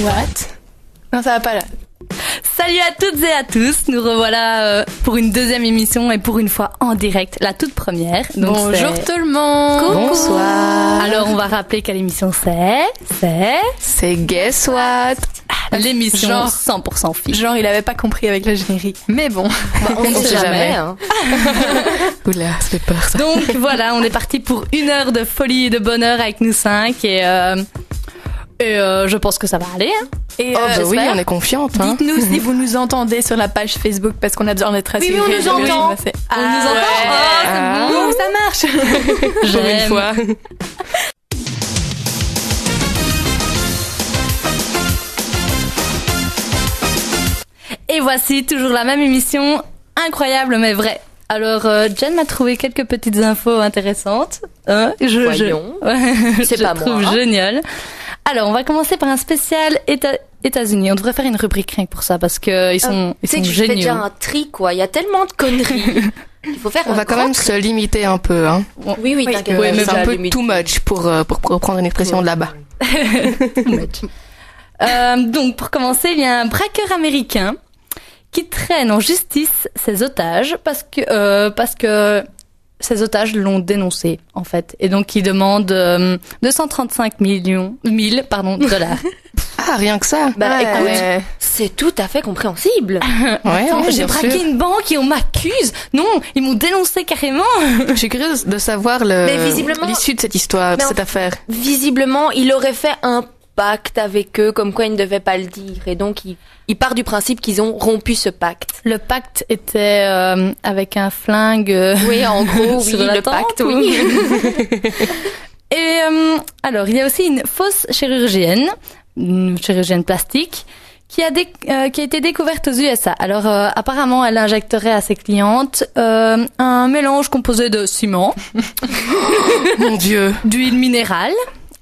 What? Non, ça va pas là. Salut à toutes et à tous, nous revoilà pour une deuxième émission et pour une fois en direct, la toute première. Donc bonjour tout le monde. Coucou. Bonsoir. Alors on va rappeler quelle émission c'est Guess What? L'émission Genre 100% filles. Genre il avait pas compris avec le générique. Mais bon, On sait jamais. Hein. Oula, ça fait peur ça. Donc voilà, on est parti pour 1 heure de folie et de bonheur avec nous 5 et je pense que ça va aller. Hein. et Oui, on est confiante. Hein. dites-nous si vous nous entendez sur la page Facebook parce qu'on a besoin d'être assurés. Oui, on nous entend. On nous entend. Ouais. Oh, c'est bon. Ça marche. Pour une J'aime. fois. Et voici toujours la même émission, incroyable mais vraie. Alors, Jen m'a trouvé quelques petites infos intéressantes. Voyons. C'est je pas trouve moi. génial. Alors, on va commencer par un spécial États-Unis. On devrait faire une rubrique rien que pour ça parce que ils sont C'est que je fais géniaux. déjà un tri, quoi. Il y a tellement de conneries. Il faut faire On un va quand grand même tri. se limiter un peu. Hein. Oui, t'inquiète. Oui, mais C'est un peu too much pour reprendre une expression de là-bas. Donc, pour commencer, il y a un braqueur américain qui traîne en justice ses otages parce que ses otages l'ont dénoncé, en fait. Et donc, il demande 235 000 dollars. Ah, rien que ça. Bah, écoute, Ouais. c'est tout à fait compréhensible. Ouais, Attends, j'ai bien braqué sûr. une banque et on m'accuse. Non, ils m'ont dénoncé carrément. Je suis curieuse de savoir Mais visiblement- l'issue de cette histoire, de Mais cette affaire. Visiblement, il aurait fait un pacte avec eux, comme quoi il ne devait pas le dire. Et donc, il part du principe qu'ils ont rompu ce pacte. Le pacte était avec un flingue. Oui, en gros, oui, sur la le tempe, pacte, ou- oui. Et alors, il y a aussi une fausse chirurgienne, une chirurgienne plastique, qui a été découverte aux USA. Alors, apparemment, elle injecterait à ses clientes un mélange composé de ciment, Mon Dieu. d'huile minérale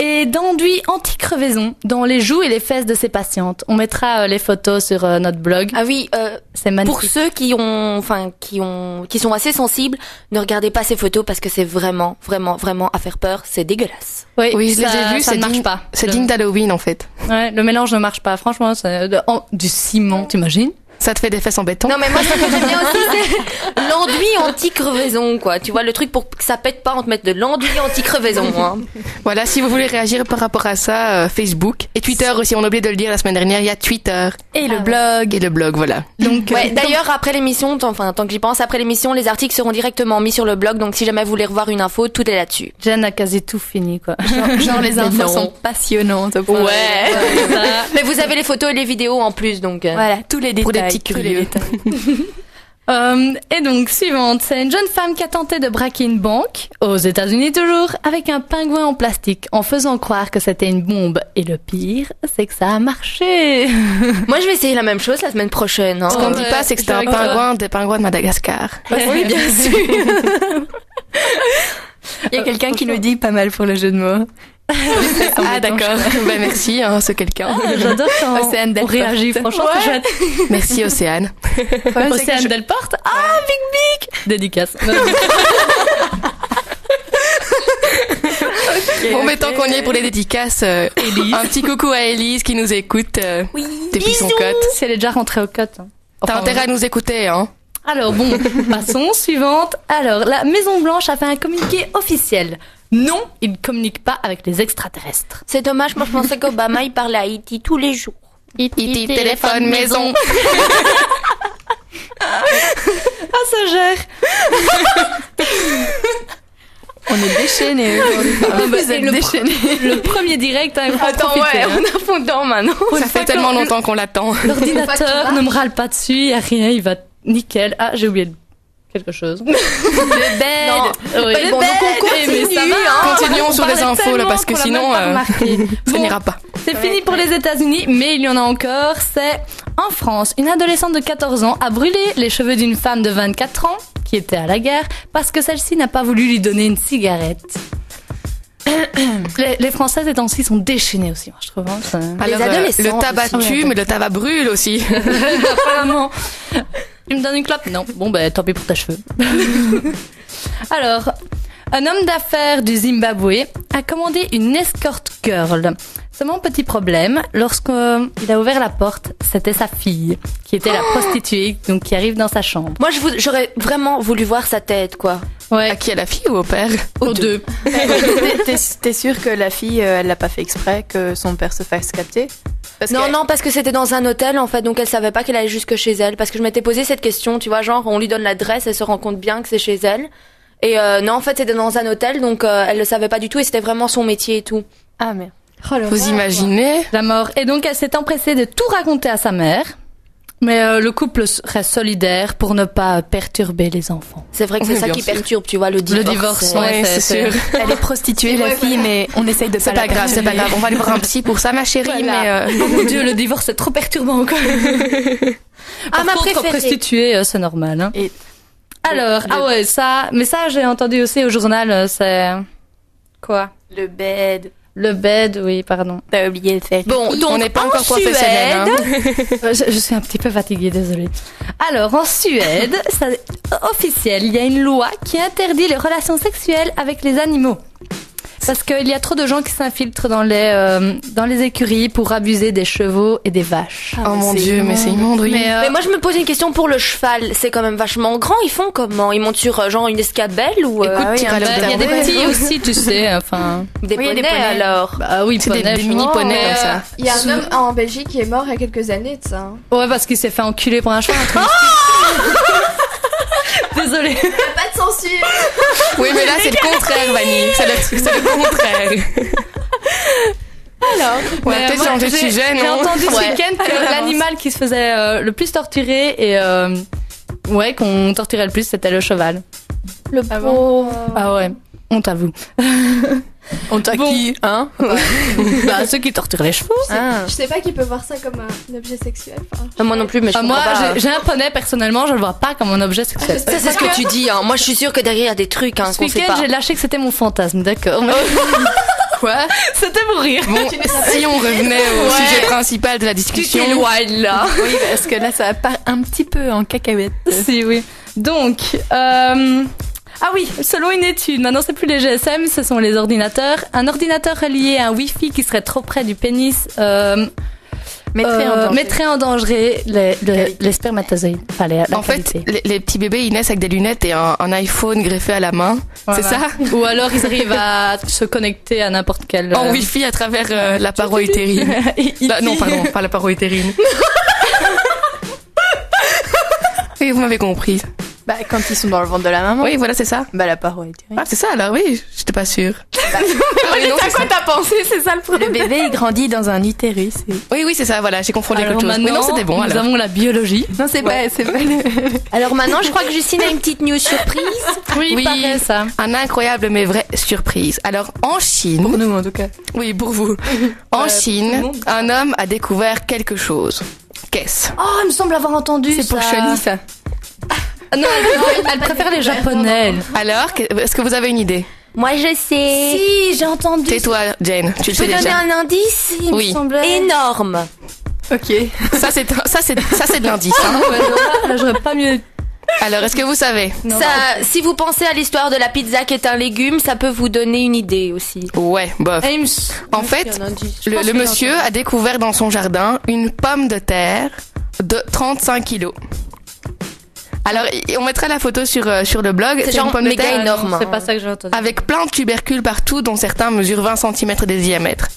et d'enduit anti-crevaison dans les joues et les fesses de ses patientes. On mettra les photos sur notre blog. Ah oui, C'est magnifique. pour ceux qui sont assez sensibles, ne regardez pas ces photos parce que c'est vraiment, vraiment, vraiment à faire peur. C'est dégueulasse. Oui, je les ça- ai vus, ça c'est ne marche digne, pas. c'est Le- digne d'Halloween en fait. Ouais, le mélange ne marche pas. Franchement, c'est du ciment, t'imagines? Ça te fait des fesses en béton. Non, mais moi, ce que j'aime bien aussi, c'est l'enduit anti-crevaison, quoi. Tu vois, le truc pour que ça pète pas, on te met de l'enduit anti-crevaison, hein. Voilà, si vous voulez réagir par rapport à ça, Facebook et Twitter aussi, on a oublié de le dire la semaine dernière, il y a Twitter Et le Ah ouais. blog. et le blog, voilà. Donc, Ouais, d'ailleurs, après l'émission, tant que j'y pense, après l'émission, les articles seront directement mis sur le blog, donc si jamais vous voulez revoir une info, tout est là-dessus. Jen a quasi tout fini, quoi. Genre les Mais infos non. sont passionnantes. au point. Ça. Mais vous avez les photos et les vidéos en plus, donc. Voilà, tous les détails. Pour les petits tous les curieux. détails. Et donc, suivante, c'est une jeune femme qui a tenté de braquer une banque, aux États-Unis toujours, avec un pingouin en plastique, en faisant croire que c'était une bombe. Et le pire, c'est que ça a marché. Moi, je vais essayer la même chose la semaine prochaine, hein. Ce qu'on ne ouais, dit pas, c'est que c'était je un suis avec toi. pingouin, des pingouins de Madagascar. Oui, bien sûr. Il y a quelqu'un qui nous dit pas mal pour le jeu de mots. Ah d'accord, ben merci, hein, ce quelqu'un. J'adore quand Océane on Delporte. réagit, franchement, c'est chouette. Merci Océane. Océane Delporte. Ah, Big Big dédicace. Bon, mais tant qu'on y est pour les dédicaces, un petit coucou à Élise qui nous écoute depuis son cote. Si elle est déjà rentrée au cote. Hein. T'as Enfin, intérêt à nous écouter, hein. Alors bon, passons, suivante. Alors, la Maison Blanche a fait un communiqué officiel. Non, il ne communique pas avec les extraterrestres. C'est dommage, moi, je pensais qu'Obama, il parlait à Haïti tous les jours. E.T. téléphone maison. Ah, ça gère. On est déchaînés aujourd'hui. Vous êtes le- déchaînés. Le premier direct, hein, il faut en Attends, profiter. ouais, hein. on a fond dedans maintenant. Ça fait tellement longtemps qu'on l'attend. L'ordinateur ne me râle pas dessus, il n'y a rien, il va nickel. Ah, j'ai oublié quelque chose. Non. Oui. Bon, donc on Mais ça continue, va, hein. Continuons on sur les parlait infos, là, parce que tellement qu'on l'a sinon, même pas remarqué. ça Bon, n'ira pas. C'est fini pour les États-Unis, mais il y en a encore. C'est en France, une adolescente de 14 ans a brûlé les cheveux d'une femme de 24 ans qui était à la guerre parce que celle-ci n'a pas voulu lui donner une cigarette. Les Françaises ces temps-ci sont déchaînées aussi, moi je trouve. Hein, ça- Alors, adolescents, le tabac aussi. tue, mais le tabac brûle aussi. Apparemment. Tu me donnes une clope? Non. Bon, ben, tant pis pour tes cheveux. Alors, un homme d'affaires du Zimbabwe a commandé une escort girl. Seulement petit problème, lorsqu'il a ouvert la porte, c'était sa fille, qui était la prostituée, donc qui arrive dans sa chambre. Moi, j'aurais vraiment voulu voir sa tête, quoi. Ouais. À qui, à la fille ou au père? Aux deux. T'es sûre que la fille, elle l'a pas fait exprès, que son père se fasse capter? Non, parce que c'était dans un hôtel, en fait, donc elle savait pas qu'elle allait jusque chez elle. Parce que je m'étais posé cette question, tu vois, genre, on lui donne l'adresse, elle se rend compte bien que c'est chez elle. Et non, en fait, c'était dans un hôtel, donc elle le savait pas du tout, et c'était vraiment son métier et tout. Ah, merde. Vous imaginez? La mort. Et donc, elle s'est empressée de tout raconter à sa mère. Mais le couple reste solidaire pour ne pas perturber les enfants. C'est vrai que c'est Oui, ça bien qui sûr. perturbe, tu vois, le divorce. Le divorce, Ouais, c'est sûr. Elle est prostituée, la fille, mais on essaye de C'est pas pas la grave, c'est pas grave. On va aller voir un psy pour ça, ma chérie, Voilà. mais Oh mon Dieu, le divorce, c'est trop perturbant, quoi. Par ma contre, préférée. prostituée, c'est normal, hein. Et Alors, ah ouais, ça, mais ça, j'ai entendu aussi au journal, c'est... Quoi? le bed. Le bed, oui, pardon. T'as oublié de faire. Bon, donc on n'est pas en encore professionnels. Suède, Hein. Je suis un petit peu fatiguée, désolée. Alors, en Suède, officiel, il y a une loi qui interdit les relations sexuelles avec les animaux. Parce qu'il y a trop de gens qui s'infiltrent dans les écuries pour abuser des chevaux et des vaches. Oh mon Dieu, mais c'est immonde, oui. Mais, Mais moi, je me pose une question pour le cheval. C'est quand même vachement grand. Ils font comment? Ils montent sur genre une escabelle ou Écoute, oui, tire à un l'heure il y a des d'avant. petits aussi, tu sais, enfin... des Oui, poneys des poneys. alors? Bah oui, C'est des poney, mini cheval. poneys comme ça. Il y a un homme en Belgique qui est mort il y a quelques années de ça. Hein. Ouais, parce qu'il s'est fait enculer pour un cheval. Désolée. Pas de censure. Oui, mais là, c'est le contraire, Vanille. C'est le contraire. Alors, On va peut-être changer de sujet, J'ai non? entendu ce Ouais. week-end que l'animal qui se faisait le plus torturer et qu'on torturait le plus, c'était le cheval. Le pauvre. Ah ouais, on t'avoue. On t'a qui, hein? Bah ceux qui torturent les chevaux. Ah. Je sais pas qui peut voir ça comme un objet sexuel. Enfin, Moi non plus, mais je Ah, moi, comprends pas. j'ai un poney personnellement, je le vois pas comme un objet sexuel. Ça, c'est ce que tu dis, hein. Moi, je suis sûre que derrière, il y a des trucs, hein, Ce qu'on sait week-end, pas. j'ai lâché que c'était mon fantasme, d'accord. Quoi? C'était pour rire. Bon, si on revenait au sujet principal de la discussion. là. Oui, parce que là, ça part un petit peu en cacahuète. Si, oui. Donc, ah oui, selon une étude, maintenant c'est plus les GSM, ce sont les ordinateurs. Un ordinateur relié à un Wi-Fi qui serait trop près du pénis mettrait en danger les spermatozoïdes. Enfin, la En fait, qualité. les petits bébés, ils naissent avec des lunettes et un iPhone greffé à la main. Voilà. C'est ça? Ou alors ils arrivent à se connecter à n'importe quel... En Wi-Fi à travers la paroi utérine. Non, pardon, pas la paroi utérine. Oui, vous m'avez compris. Bah, quand ils sont dans le ventre de la maman. Oui, voilà, c'est ça. Bah, la paroi est terrible. Ah, c'est ça alors, oui, j'étais pas sûre. Ah, oui, non, c'est ça. t'as pensé? C'est ça le problème. Le bébé, il grandit dans un utérus. Oui, c'est ça, voilà, j'ai confondu Alors quelque chose. maintenant, Oui, non, c'était bon nous alors. avons la biologie. Non, c'est pas le... Alors maintenant, je crois que Justine a une petite news surprise. Oui, Oui. pareil ça. Un incroyable mais vrai surprise. Alors, en Chine. Pour nous, en tout cas. Oui, pour vous. En Chine, un homme a découvert quelque chose. Qu'est-ce? Oh, il me semble avoir entendu C'est pour ça. Cheni, ça. Ah non, elle préfère les japonais. elle. Alors, est-ce que vous avez une idée? Moi, je sais. Si, j'ai entendu. Tais-toi, Jane, tu le Je peux sais donner déjà. un indice? Il me Oui. semblait. Énorme. Ok. Ça, c'est de l'indice. Ah Hein. ouais, là, j'aurais pas mieux. Alors, est-ce que vous savez? Non. Ça, si vous pensez à l'histoire de la pizza qui est un légume, ça peut vous donner une idée aussi. Ouais, bof. Et il me- En fait, le monsieur a découvert dans son jardin une pomme de terre de 35 kilos. Alors, on mettra la photo sur le blog. C'est une genre pomme de méga terre énorme. C'est pas ça que j'ai entendu. avec plein de tubercules partout, dont certains mesurent 20 cm de diamètre.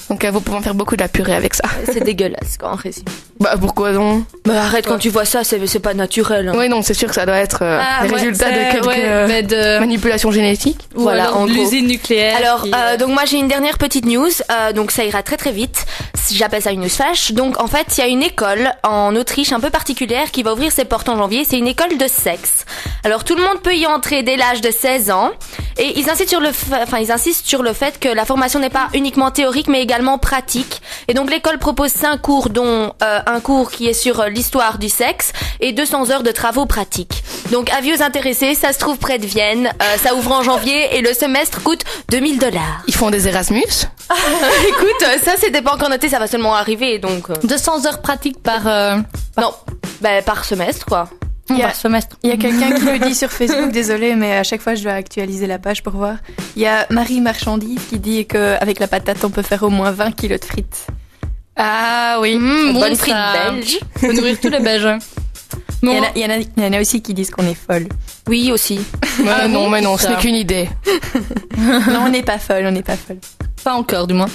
Donc, vous pouvez en faire beaucoup de la purée avec ça. C'est dégueulasse, quoi, en résumé. Bah, pourquoi donc? Bah arrête, quand tu vois ça, c'est pas naturel. Hein. Oui, non, c'est sûr que ça doit être Ah, les ouais, résultats de c'est- quelques ouais, mais de manipulations génétiques. ou Voilà, alors en de gros. l'usine nucléaire. Alors, qui, donc moi j'ai une dernière petite news, donc ça ira très très vite. J'appelle ça une news flash. Donc en fait, il y a une école en Autriche un peu particulière qui va ouvrir ses portes en janvier. C'est une école de sexe. Alors tout le monde peut y entrer dès l'âge de 16 ans. Et ils insistent sur le fait que la formation n'est pas uniquement théorique mais également pratique. Et donc l'école propose 5 cours dont un cours qui est sur l'histoire du sexe et 200 heures de travaux pratiques. Donc avis aux intéressés, ça se trouve près de Vienne, ça ouvre en janvier et le semestre coûte $2000. Ils font des Erasmus. Écoute, ça c'était pas encore noté, ça va seulement arriver donc 200 heures pratiques par non, bah par semestre quoi. par semestre. Il y a quelqu'un qui le dit sur Facebook, désolé, mais à chaque fois je dois actualiser la page pour voir. Il y a Marie Marchandise qui dit qu'avec la patate, on peut faire au moins 20 kilos de frites. Ah oui. Bonne frite belge. Faut nourrir tous les Belges. Il y en a aussi qui disent qu'on est folle. Oui, aussi. Mais non, ce n'est qu'une idée. Non, on n'est pas folle, Pas encore, du moins.